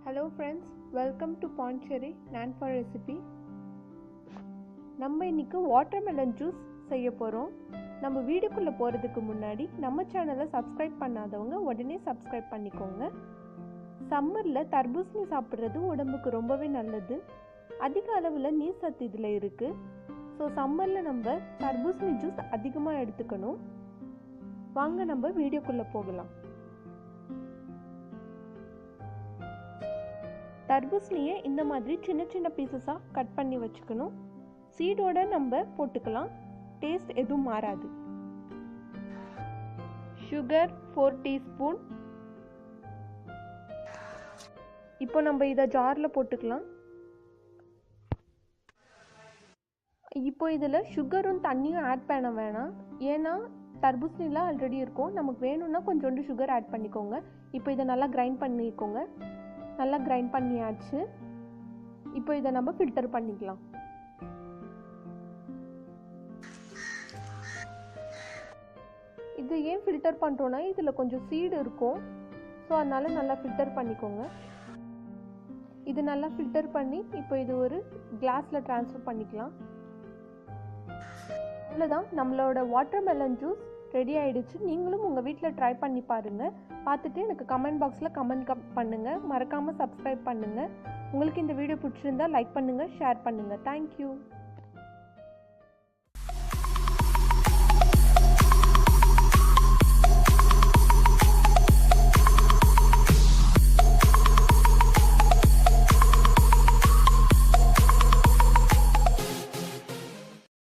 Hello friends, welcome to Pondicherry Nanfa recipe. நம்ம இன்னைக்கு watermelon juice செய்ய போறோம். நம்ம வீடியோக்குள்ள போறதுக்கு முன்னாடி நம்ம சேனலை சப்ஸ்கிரைப் பண்ணாதவங்க உடனே சப்ஸ்கிரைப் பண்ணிக்கோங்க. சம்மர்ல தர்பூசணி சாப்பிடுறது உடம்புக்கு ரொம்பவே நல்லது. அதிக அளவுல நீர் சத்து இதுல இருக்கு. ஸோ சம்மர்ல நம்ம தர்பூசணி ஜூஸ் அதிகமா எடுத்துக்கணும். வாங்க நம்ம வீடியோக்குள்ள போகலாம். தர்பூசணியை இந்த மாதிரி சின்ன சின்ன பீசஸாக கட் பண்ணி வச்சுக்கணும். சீடோட நம்ம போட்டுக்கலாம், டேஸ்ட் எதுவும் மாறாது. Sugar 4 teaspoon. இப்போ நம்ம இதை ஜாரில் போட்டுக்கலாம். இப்போ இதில் சுகரும் தண்ணியும் ஆட் பண்ண வேணாம், ஏன்னா தர்பூசணிலாம் ஆல்ரெடி இருக்கும். நமக்கு வேணும்னா கொஞ்சோண்டு சுகர் ஆட் பண்ணிக்கோங்க. இப்போ இதை நல்லா கிரைண்ட் பண்ணிக்கோங்க. நல்லா கிரைண்ட் பண்ணியாச்சு. இப்போ இதை நம்ம ஃபில்டர் பண்ணிக்கலாம். இது ஏன் ஃபில்டர் பண்ணுறோன்னா இதில் கொஞ்சம் சீடு இருக்கும், ஸோ அதனால நல்லா ஃபில்டர் பண்ணிக்கோங்க. இது நல்லா ஃபில்டர் பண்ணி இப்போ இது ஒரு கிளாஸில் ட்ரான்ஸ்ஃபர் பண்ணிக்கலாம். அவ்வளோதான், நம்மளோட வாட்டர்மெலன் ஜூஸ் ரெடி ஆகிடுச்சு. நீங்களும் உங்கள் வீட்டில் ட்ரை பண்ணி பாருங்கள். பார்த்துட்டு எனக்கு கமெண்ட் பாக்ஸில் கமெண்ட் பண்ணுங்கள். மறக்காமல் சப்ஸ்கிரைப் பண்ணுங்கள். உங்களுக்கு இந்த வீடியோ பிடிச்சிருந்தா லைக் பண்ணுங்கள், ஷேர் பண்ணுங்கள். தேங்க்யூ.